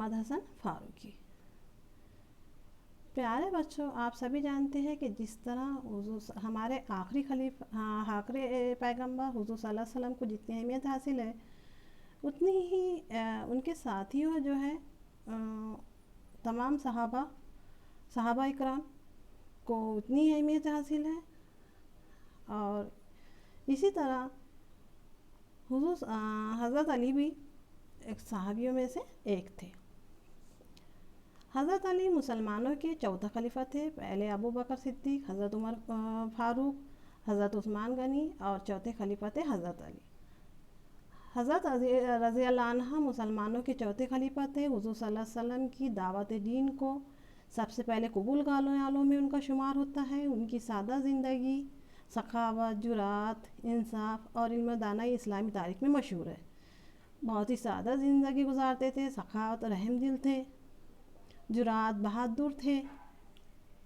محمد حسن فاروقی۔ پیارے بچوں، آپ سبھی جانتے ہیں کہ جس طرح ہمارے آخری پیغمبر حضور صلی اللہ علیہ وسلم کو جتنی اہمیت حاصل ہے، اتنی ہی ان کے ساتھیوں جو ہے تمام صحابہ اکرام کو اتنی اہمیت حاصل ہے۔ اور اسی طرح حضرت علی بھی ایک صحابیوں میں سے ایک تھے۔ حضرت علی مسلمانوں کے چوتھے خلیفہ تھے۔ پہلے ابو بکر صدیق، حضرت عمر فاروق، حضرت عثمان غنی اور چوتھے خلیفہ تھے حضرت علی۔ حضرت رضی اللہ عنہ مسلمانوں کے چوتھے خلیفہ تھے۔ حضور صلی اللہ علیہ وسلم کی دعوت دین کو سب سے پہلے قبول کرنے والوں میں ان کا شمار ہوتا ہے۔ ان کی سادہ زندگی سخاوت، جرأت، انصاف اور علم دانائی اسلامی تاریخ میں مشہور ہے۔ بہت ہی سادہ زندگی گزارتے تھے، سخاوت، رحم دل تھے، جرأت، بہادر تھے،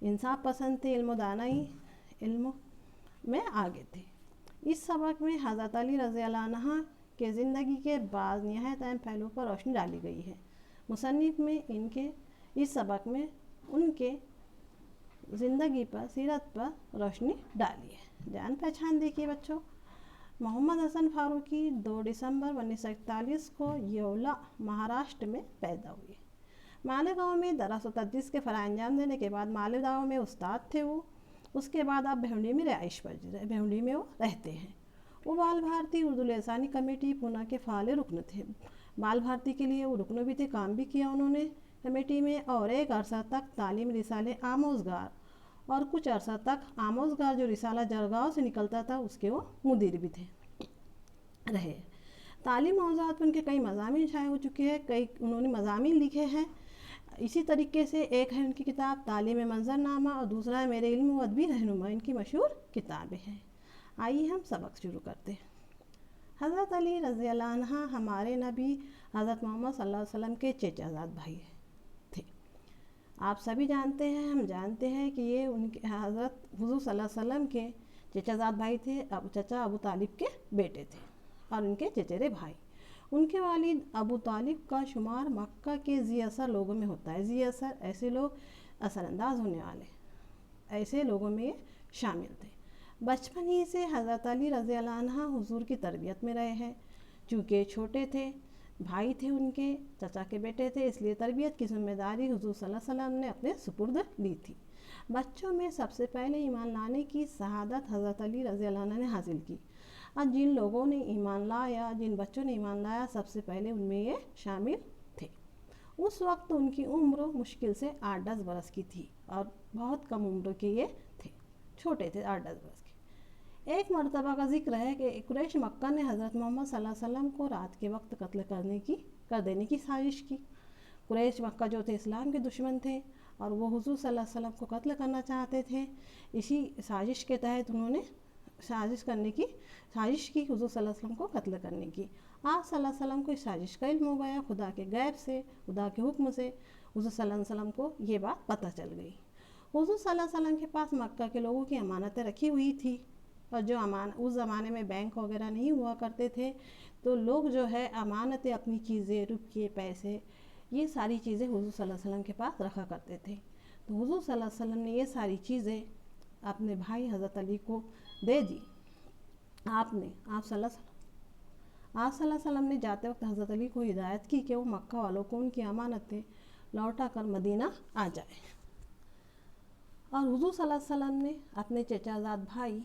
انصاف پسند تھے، علم و دانائی علم میں آگے تھے۔ اس سبق میں حضرت علی رضی اللہ عنہ کے زندگی کے بعض نہایت اہم پہلوؤں پر روشنی ڈالی گئی ہے۔ مصنف میں اس سبق میں ان کے زندگی پر، سیرت پر روشنی ڈالی ہے۔ جان پہچان دیکھیے بچوں۔ محمد حسن فاروقی 2 دسمبر 1941 کو یولا، مہاراشٹر میں پیدا ہوئے۔ مالیگاؤں میں درس و تدریس کے فرائض انجام دینے کے بعد مالیگاؤں میں استاد تھے وہ۔ اس کے بعد اب بھیونڈی میں رہائش پذیر، بھیونڈی میں وہ رہتے ہیں۔ وہ بال بھارتی اردو لسانی کمیٹی پونا کے فعال رکن تھے۔ بال بھارتی کے لیے وہ رکن بھی تھے، کام بھی کیا انہوں نے کمیٹی میں، اور ایک عرصہ تک تعلیم رسالے آموزگار اور کچھ عرصہ تک آموزگار جو رسالہ جرگاؤں سے نکلتا تھا اس کے وہ مدیر بھی تھے رہے۔ تعلیم موضوعات پر ان کے کئی مضامین شائع ہو چکے ہیں، انہوں نے مضامین لکھے ہیں۔ اسی طریقے سے ایک ہے ان کی کتاب تعلیم منظرنامہ اور دوسرا ہے میرے علم و ادبی رہنما، ان کی مشہور کتابیں ہیں۔ آئیے ہم سبق شروع کرتے ہیں۔ حضرت علی رضی اللہ عنہ ہمارے نبی حضرت محمد صلی اللہ علیہ وسلم کے چچا زاد بھائی تھے۔ آپ سبھی جانتے ہیں، ہم جانتے ہیں کہ یہ ان کے حضرت حضور صلی اللہ علیہ وسلم کے چچا زاد بھائی تھے، چچا ابو طالب کے بیٹے تھے اور ان کے چچیرے بھائی۔ ان کے والد ابو طالب کا شمار مکہ کے ذی اثر لوگوں میں ہوتا ہے۔ ذی اثر ایسے لوگ، اثر انداز ہونے والے، ایسے لوگوں میں یہ شامل تھے۔ بچپن ہی سے حضرت علی رضی اللہ عنہ حضور کی تربیت میں رہے ہیں۔ چونکہ چھوٹے تھے، بھائی تھے ان کے، چچا کے بیٹے تھے، اس لیے تربیت کی ذمہ داری حضور صلی اللہ علیہ وسلم نے اپنے سپرد لی تھی۔ بچوں میں سب سے پہلے ایمان لانے کی شہادت حضرت علی رضی اللہ عنہ نے حاصل کی، اور جن بچوں نے ایمان لایا سب سے پہلے ان میں یہ شامل تھے۔ اس وقت ان کی عمر مشکل سے 8-10 برس کی تھی اور بہت کم عمر کے یہ تھے، چھوٹے تھے، 8-10 برس کے۔ ایک مرتبہ کا ذکر ہے کہ قریش مکہ نے حضرت محمد صلی اللہ علیہ وسلم کو رات کے وقت قتل کر دینے کی سازش کی۔ قریش مکہ جو تھے اسلام کے دشمن تھے اور وہ حضور صلی اللہ علیہ وسلم کو قتل کرنا چاہتے تھے۔ اسی سازش کے تحت انہوں نے سازش کی حضور صلی اللہ علیہ وسلم کو قتل کرنے کی۔ آپ صلی اللہ علیہ وسلم کو اس سازش کا علم ہو گیا، خدا کے غیب سے، خدا کے حکم سے حضور صلی اللہ علیہ وسلم کو یہ بات پتہ چل گئی۔ حضور صلی اللہ علیہ وسلم کے پاس مکہ کے لوگوں کی امانتیں رکھی ہوئی تھی، اور جو اس زمانے میں بینک وغیرہ نہیں ہوا کرتے تھے، تو لوگ جو ہے امانتیں، اپنی چیزیں، روپیے، پیسے، یہ ساری چیزیں حضور صلی اللہ علیہ وسلم کے پاس رکھا کرتے تھے۔ تو حضور صلی اللہ علیہ وسلم نے یہ ساری چیزیں اپنے بھائی حضرت علی کو دے دی۔ آپ صلی اللہ علیہ وسلم نے جاتے وقت حضرت علی کو ہدایت کی کہ وہ مکہ والوں کو ان کی امانتیں لوٹا کر مدینہ آ جائے، اور حضور صلی اللہ علیہ وسلم نے اپنے چچا زاد بھائی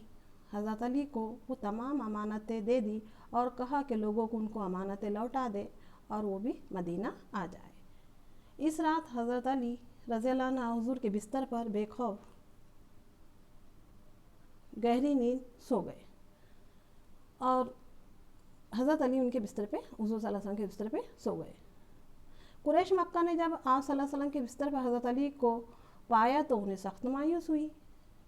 حضرت علی کو وہ تمام امانتیں دے دی اور کہا کہ لوگوں کو ان کو امانتیں لوٹا دے اور وہ بھی مدینہ آ جائے۔ اس رات حضرت علی رضی اللہ عنہ حضور کے بستر پر بے خوف گہری نیند سو گئے، اور حضرت علی ان کے بستر پہ، حضور صلی اللہ علیہ وسلم کے بستر پہ سو گئے۔ قریش مکہ نے جب آپ صلی اللہ علیہ وسلم کے بستر پر حضرت علی کو پایا تو انہیں سخت مایوس ہوئی،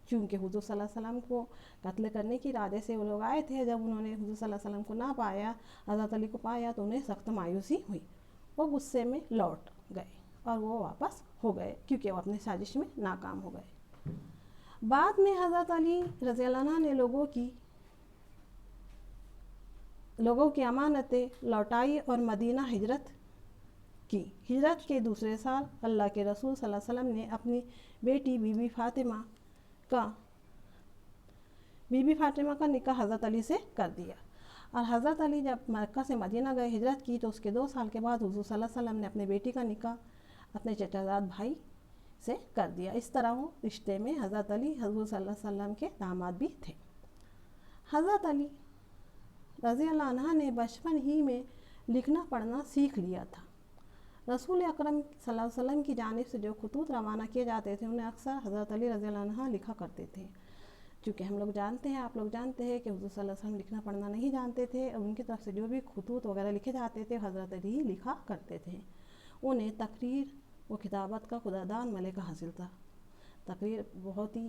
چونکہ حضور صلی اللہ علیہ وسلم کو قتل کرنے کے ارادے سے وہ لوگ آئے تھے۔ جب انہوں نے حضور صلی اللہ علیہ وسلم کو نہ پایا، حضرت علی کو پایا، تو انہیں سخت مایوسی ہوئی۔ وہ غصے میں لوٹ گئے اور وہ واپس ہو گئے، کیونکہ وہ اپنی سازش میں ناکام ہو گئے۔ بعد میں حضرت علی رضی اللہ عنہ نے لوگوں کی امانتیں لوٹائی اور مدینہ ہجرت کی۔ ہجرت کے دوسرے سال اللہ کے رسول صلی اللہ علیہ وسلم نے اپنی بیٹی بی بی فاطمہ کا نکاح حضرت علی سے کر دیا، اور حضرت علی جب مکہ سے مدینہ گئے ہجرت کی تو اس کے 2 سال کے بعد حضور صلی اللہ علیہ وسلم نے اپنے بیٹی کا نکاح اپنے چچا زاد بھائی سے کر دیا۔ اس طرح وہ رشتے میں حضرت علی حضور صلی اللہ علیہ وسلم کے داماد بھی تھے۔ حضرت علی رضی اللہ عنہ نے بچپن ہی میں لکھنا پڑھنا سیکھ لیا تھا۔ رسول اکرم صلی اللہ علیہ وسلم کی جانب سے جو خطوط روانہ کیے جاتے تھے انہیں اکثر حضرت علی رضی اللہ عنہ لکھا کرتے تھے۔ چونکہ ہم لوگ جانتے ہیں، آپ لوگ جانتے ہیں کہ حضور صلی اللہ علیہ وسلم لکھنا پڑھنا نہیں جانتے تھے، اور ان کی طرف سے جو بھی خطوط وغیرہ لکھے جاتے تھے حضرت علی لکھا کرتے تھے۔ انہیں تقریر و کتابت کا خدادان ملکہ حاصل تھا۔ تقریر بہت ہی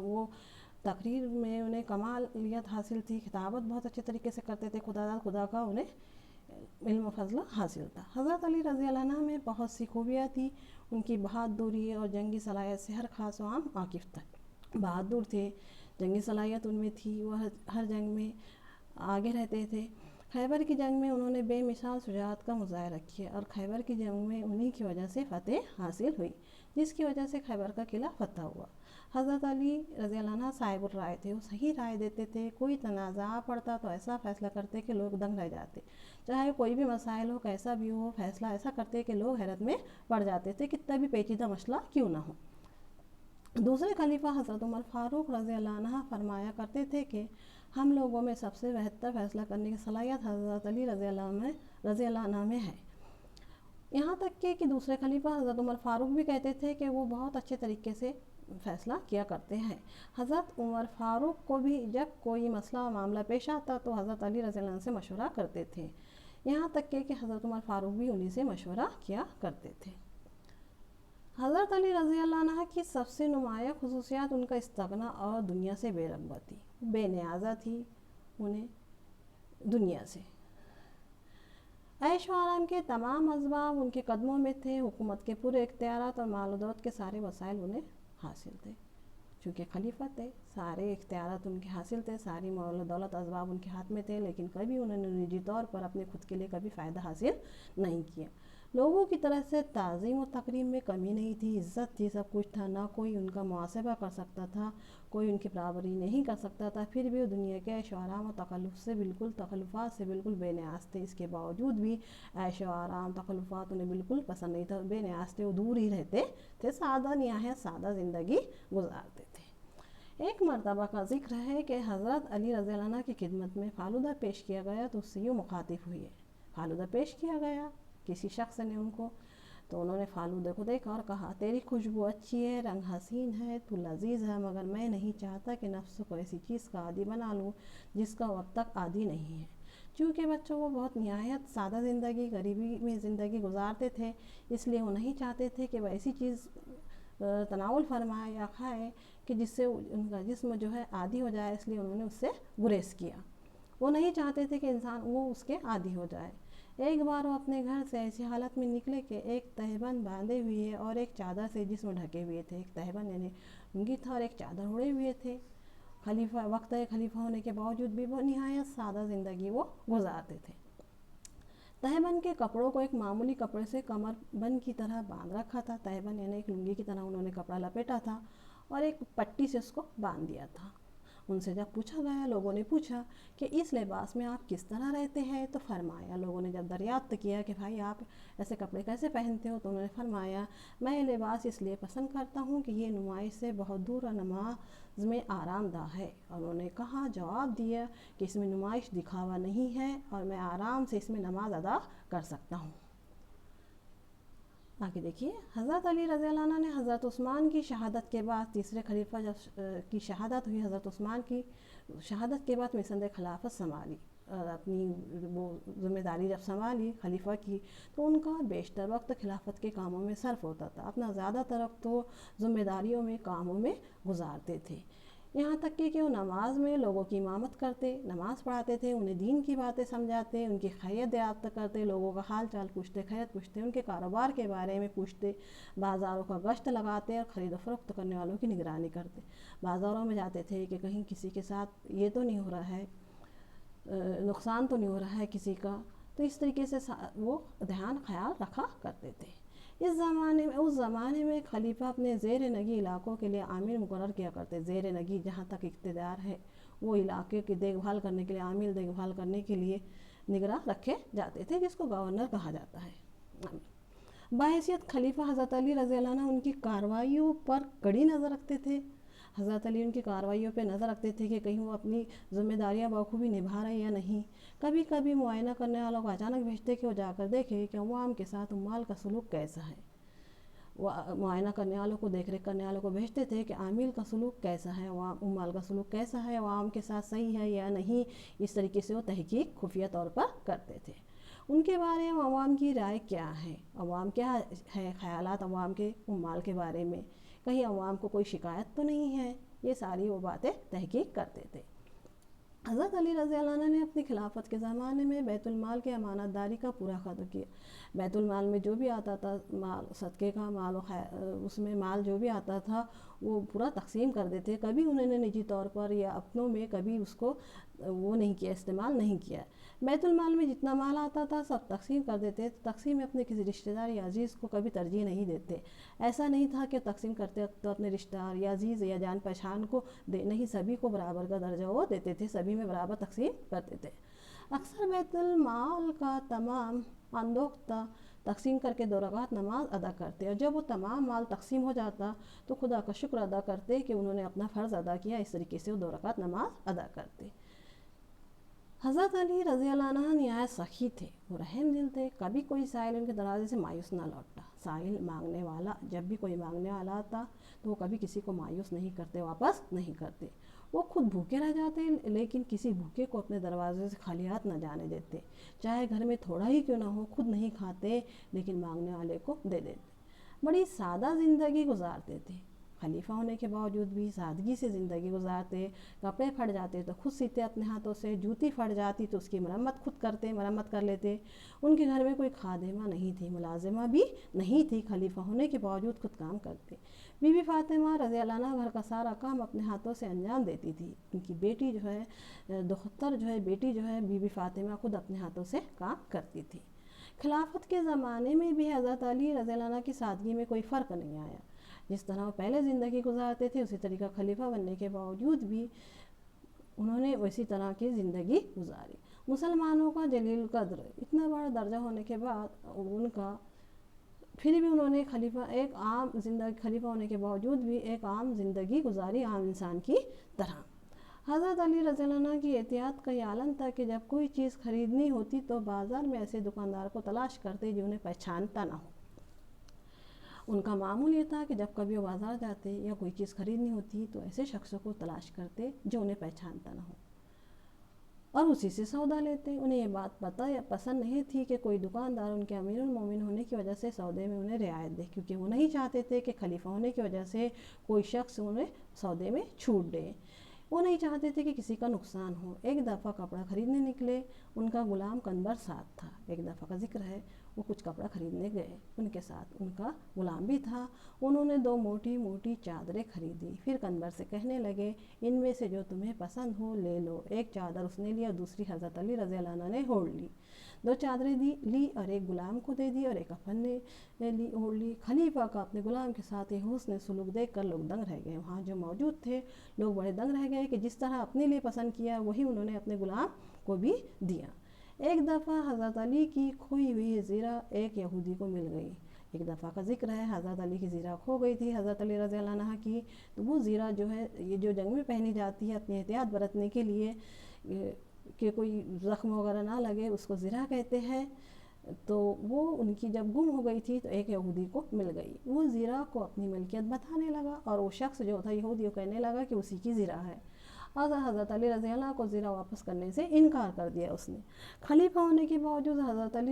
وہ تقریر میں انہیں کمالیت حاصل تھی، کتابت بہت اچھے طریقے سے کرتے تھے، خدا کا انہیں علم و فضل حاصل تھا۔ حضرت علی رضی اللہ عنہ میں بہت سی خوبیاں تھیں، ان کی بہادری اور جنگی صلاحیت سے ہر خاص و عام واقف تھا۔ بہادر تھے، جنگی صلاحیت ان میں تھی، وہ ہر جنگ میں آگے رہتے تھے۔ خیبر کی جنگ میں انہوں نے بے مثال شجاعت کا مظاہرہ کیا، اور خیبر کی جنگ میں انہی کی وجہ سے فتح حاصل ہوئی، جس کی وجہ سے خیبر کا قلعہ فتح ہوا۔ حضرت علی رضی اللہ عنہ صاحب الرائے تھے، وہ صحیح رائے دیتے تھے، کوئی تنازع پڑتا تو ایسا فیصلہ کرتے کہ لوگ دنگ رہ جاتے، چاہے کوئی بھی مسائل ہو کیسا بھی ہو، فیصلہ ایسا کرتے کہ لوگ حیرت میں پڑ جاتے تھے، کتنا بھی پیچیدہ مسئلہ کیوں نہ ہو۔ دوسرے خلیفہ حضرت عمر فاروق رضی اللہ عنہ فرمایا کرتے تھے کہ ہم لوگوں میں سب سے بہتر فیصلہ کرنے کی صلاحیت حضرت علی رضی اللہ عنہ میں ہے۔ یہاں تک کہ دوسرے خلیفہ حضرت عمر فاروق بھی کہتے تھے کہ وہ بہت اچھے طریقے سے فیصلہ کیا کرتے ہیں۔ حضرت عمر فاروق کو بھی جب کوئی مسئلہ و معاملہ پیش آتا تو حضرت علی رضی اللہ عنہ سے مشورہ کرتے تھے، یہاں تک کہ حضرت عمر فاروق بھی انہی سے مشورہ کیا کرتے تھے۔ حضرت علی رضی اللہ عنہ کی سب سے نمایاں خصوصیات ان کا استغنا اور دنیا سے بے رغبت تھی، بے نیازہ تھی انہیں دنیا سے۔ عیش و آرام کے تمام اسباب ان کے قدموں میں تھے، حکومت کے پورے اختیارات اور مال و دولت کے سارے وسائل انہیں حاصل تھے، چونکہ خلیفہ تھے، سارے اختیارات ان کے حاصل تھے، ساری مال و دولت اسباب ان کے ہاتھ میں تھے، لیکن کبھی انہوں نے نجی طور پر اپنے خود کے لیے کبھی فائدہ حاصل نہیں کیا۔ لوگوں کی طرف سے تعظیم و تکریم میں کمی نہیں تھی، عزت تھی، سب کچھ تھا، نہ کوئی ان کا محاسبہ کر سکتا تھا، کوئی ان کی برابری نہیں کر سکتا تھا، پھر بھی وہ دنیا کے عیش و آرام و تخلفات سے بالکل بے نیاز تھے۔ اس کے باوجود بھی عیش و آرام تخلفات انہیں بالکل پسند نہیں تھا، بے نیاز تھے، وہ دور ہی رہتے تھے، سادہ نہایت سادہ زندگی گزارتے تھے۔ ایک مرتبہ کا ذکر ہے کہ حضرت علی رضی اللہ عنہ کی خدمت میں فالودہ پیش کیا گیا تو اس سے یوں مخاطب ہوئے، فالودہ پیش کیا گیا کسی شخص نے ان کو، تو انہوں نے فالودہ کو دیکھا اور کہا، تیری خوشبو اچھی ہے، رنگ حسین ہے، تو لذیذ ہے، مگر میں نہیں چاہتا کہ نفس کو ایسی چیز کا عادی بنا لوں جس کا وہ اب تک عادی نہیں ہے۔ چونکہ بچوں وہ بہت نہایت سادہ زندگی، غریبی میں زندگی گزارتے تھے، اس لیے وہ نہیں چاہتے تھے کہ وہ ایسی چیز تناول فرمائے یا کھائے کہ جس سے ان کا جسم جو ہے عادی ہو جائے، اس لیے انہوں نے اس سے گریز کیا۔ وہ نہیں چاہتے تھے کہ انسان وہ اس کے عادی ہو جائے۔ ایک بار وہ اپنے گھر سے ایسی حالت میں نکلے کہ ایک تہبند باندھے ہوئے اور ایک چادر سے جسم ڈھکے ہوئے تھے، ایک تہبند یعنی لنگی تھا اور ایک چادر اوڑھے ہوئے تھے۔ خلیفہ ہونے کے باوجود بھی وہ نہایت سادہ زندگی وہ گزارتے تھے۔ تہبند کے کپڑوں کو ایک معمولی کپڑے سے کمر بند کی طرح باندھ رکھا تھا، تہبند یعنی ایک لنگی کی طرح انہوں نے کپڑا لپیٹا تھا اور ایک پٹی سے اس کو باندھ دیا تھا۔ ان سے جب پوچھا گیا، لوگوں نے پوچھا کہ اس لباس میں آپ کس طرح رہتے ہیں، تو فرمایا، لوگوں نے جب دریافت کیا کہ بھائی آپ ایسے کپڑے کیسے پہنتے ہو، تو انہوں نے فرمایا، میں یہ لباس اس لیے پسند کرتا ہوں کہ یہ نمائش سے بہت دور اور نماز میں آرام دہ ہے۔ اور انہوں نے کہا، جواب دیا کہ اس میں نمائش دکھاوا نہیں ہے اور میں آرام سے اس میں نماز ادا کر سکتا ہوں۔ آگے دیکھیے، حضرت علی رضی اللہ عنہ نے حضرت عثمان کی شہادت کے بعد، تیسرے خلیفہ جب کی شہادت ہوئی، حضرت عثمان کی شہادت کے بعد مسند خلافت سنبھالی اور اپنی وہ ذمہ داری جب سنبھالی خلیفہ کی، تو ان کا بیشتر وقت خلافت کے کاموں میں صرف ہوتا تھا، اپنا زیادہ تر وقت وہ ذمہ داریوں میں، کاموں میں گزارتے تھے، یہاں تک کہ وہ نماز میں لوگوں کی امامت کرتے، نماز پڑھاتے تھے، انہیں دین کی باتیں سمجھاتے، ان کی خیریت دریافت کرتے، لوگوں کا حال چال پوچھتے، خیریت پوچھتے، ان کے کاروبار کے بارے میں پوچھتے، بازاروں کا گشت لگاتے اور خرید و فروخت کرنے والوں کی نگرانی کرتے، بازاروں میں جاتے تھے کہ کہیں کسی کے ساتھ یہ تو نہیں ہو رہا ہے، نقصان تو نہیں ہو رہا ہے کسی کا، تو اس طریقے سے وہ دھیان خیال رکھا کرتے تھے۔ اس زمانے میں خلیفہ اپنے زیر نگی علاقوں کے لیے عامل مقرر کیا کرتے، زیر نگی جہاں تک اقتدار ہے وہ علاقے کی دیکھ بھال کرنے کے لیے، عامل دیکھ بھال کرنے کے لیے نگراں رکھے جاتے تھے، جس کو گورنر کہا جاتا ہے۔ بحیثیت خلیفہ حضرت علی رضی اللہ عنہ ان کی کارروائیوں پر کڑی نظر رکھتے تھے۔ حضرت علی ان کی کارروائیوں پہ نظر رکھتے تھے کہ کہیں وہ اپنی ذمہ داریاں بخوبی نبھا رہے ہیں یا نہیں۔ کبھی کبھی معائنہ کرنے والوں کو اچانک بھیجتے کہ وہ جا کر دیکھے کہ عوام کے ساتھ عمال کا سلوک کیسا ہے۔ وہ معائنہ کرنے والوں کو، دیکھ ریکھ کرنے والوں کو بھیجتے تھے کہ عامل کا سلوک کیسا ہے، عمال کا سلوک کیسا ہے، عوام کے ساتھ صحیح ہے یا نہیں۔ اس طریقے سے وہ تحقیق خفیہ طور پر کرتے تھے۔ ان کے بارے میں عوام کی رائے کیا ہے، عوام کیا ہے خیالات عوام کے عمال کے بارے میں، کہیں عوام کو کوئی شکایت تو نہیں ہے، یہ ساری وہ باتیں تحقیق کرتے تھے۔ حضرت علی رضی اللہ عنہ نے اپنی خلافت کے زمانے میں بیت المال کے امانت داری کا پورا خیال کیا۔ بیت المال میں جو بھی آتا تھا مال، صدقے کا مال، اس میں مال جو بھی آتا تھا وہ پورا تقسیم کر دیتے۔ کبھی انہوں نے نجی طور پر یا اپنوں میں کبھی اس کو وہ نہیں کیا، استعمال نہیں کیا۔ بیت المال میں جتنا مال آتا تھا سب تقسیم کر دیتے، تقسیم میں اپنے کسی رشتہ دار یا عزیز کو کبھی ترجیح نہیں دیتے۔ ایسا نہیں تھا کہ تقسیم کرتے تو اپنے رشتہ دار یا عزیز یا جان پہچان کو نہیں، سبھی کو برابر کا درجہ وہ دیتے تھے، سبھی میں برابر تقسیم کرتے تھے۔ اکثر بیت المال کا تمام اندوختہ تقسیم کر کے 2 رکعت نماز ادا کرتے، اور جب وہ تمام مال تقسیم ہو جاتا تو خدا کا شکر ادا کرتے کہ انہوں نے اپنا فرض ادا کیا۔ اس طریقے سے وہ 2 رکعت نماز ادا کرتے۔ حضرت علی رضی اللہ عنہ نہایت سخی تھے، وہ رحم دل تھے۔ کبھی کوئی سائل ان کے دروازے سے مایوس نہ لوٹا۔ سائل مانگنے والا، جب بھی کوئی مانگنے والا آتا تو وہ کبھی کسی کو مایوس نہیں کرتے، واپس نہیں کرتے۔ وہ خود بھوکے رہ جاتے لیکن کسی بھوکے کو اپنے دروازے سے خالی ہاتھ نہ جانے دیتے، چاہے گھر میں تھوڑا ہی کیوں نہ ہو، خود نہیں کھاتے لیکن مانگنے والے کو دے دیتے۔ بڑی سادہ زندگی گزارتے تھے، خلیفہ ہونے کے باوجود بھی سادگی سے زندگی گزارتے۔ کپڑے پھٹ جاتے تو خود سیتے اپنے ہاتھوں سے، جوتی پھٹ جاتی تو اس کی مرمت خود کرتے، مرمت کر لیتے۔ ان کے گھر میں کوئی خادمہ نہیں تھی، ملازمہ بھی نہیں تھی، خلیفہ ہونے کے باوجود خود کام کرتے۔ بی بی فاطمہ رضی اللہ عنہ گھر کا سارا کام اپنے ہاتھوں سے انجام دیتی تھی۔ ان کی بیٹی جو ہے، دختر جو ہے، بیٹی جو ہے، بی بی فاطمہ خود اپنے ہاتھوں سے کام کرتی تھی۔ خلافت کے زمانے میں بھی حضرت علی رضی اللہ عنہ کی سادگی میں کوئی فرق نہیں آیا۔ جس طرح وہ پہلے زندگی گزارتے تھے اسی طریقہ خلیفہ بننے کے باوجود بھی انہوں نے اسی طرح کی زندگی گزاری۔ مسلمانوں کا جلیل القدر اتنا بڑا درجہ ہونے کے بعد ان کا پھر بھی انہوں نے خلیفہ ہونے کے باوجود بھی ایک عام زندگی گزاری، عام انسان کی طرح۔ حضرت علی رضی اللہ عنہ کی احتیاط کا یہ عالم تھا کہ جب کوئی چیز خریدنی ہوتی تو بازار میں ایسے دکاندار کو تلاش کرتے جو انہیں پہچانتا نہ ہو۔ ان کا معمول یہ تھا کہ جب کبھی وہ بازار جاتے یا کوئی چیز خریدنی ہوتی تو ایسے شخصوں کو تلاش کرتے جو انہیں پہچانتا نہ ہو اور اسی سے سودا لیتے۔ انہیں یہ بات پسند نہیں تھی کہ کوئی دکاندار ان کے امیر المومنین ہونے کی وجہ سے سودے میں انہیں رعایت دے، کیونکہ وہ نہیں چاہتے تھے کہ خلیفہ ہونے کی وجہ سے کوئی شخص انہیں سودے میں چھوٹ دے۔ وہ نہیں چاہتے تھے کہ کسی کا نقصان ہو۔ ایک دفعہ کپڑا خریدنے نکلے، ان کا غلام قنبر ساتھ تھا۔ ایک دفعہ کا ذکر ہے، وہ کچھ کپڑا خریدنے گئے، ان کے ساتھ ان کا غلام بھی تھا۔ انہوں نے 2 موٹی موٹی چادریں خریدی، پھر قنبر سے کہنے لگے ان میں سے جو تمہیں پسند ہو لے لو۔ ایک چادر اس نے لی اور دوسری حضرت علی رضی اللہ عنہ نے اوڑھ لی۔ 2 چادریں لی اور ایک غلام کو دے دی اور ایک کفن نے اوڑھ لی۔ خلیفہ کا اپنے غلام کے ساتھ یہ حسن سلوک دیکھ کر لوگ دنگ رہ گئے۔ وہاں جو موجود تھے لوگ بڑے دنگ رہ گئے کہ جس طرح اپنے لیے پسند کیا وہی انہوں نے اپنے غلام کو بھی دیا۔ ایک دفعہ حضرت علی کی کھوئی ہوئی زیرہ ایک یہودی کو مل گئی۔ ایک دفعہ کا ذکر ہے، حضرت علی کی زیرہ کھو گئی تھی، حضرت علی رضی اللہ عنہ کی، تو وہ زیرہ جو ہے، یہ جو جنگ میں پہنی جاتی ہے اپنی احتیاط برتنے کے لیے کہ کوئی زخم وغیرہ نہ لگے، اس کو زیرہ کہتے ہیں۔ تو وہ ان کی جب گم ہو گئی تھی تو ایک یہودی کو مل گئی۔ وہ زیرہ کو اپنی ملکیت بتانے لگا اور وہ شخص جو تھا یہودی وہ کہنے لگا کہ اسی کی زیرہ ہے۔ حضرت علی رضی اللہ عنہ کو زیرہ واپس کرنے سے انکار کر دیا اس نے۔ خلیفہ ہونے کے باوجود حضرت علی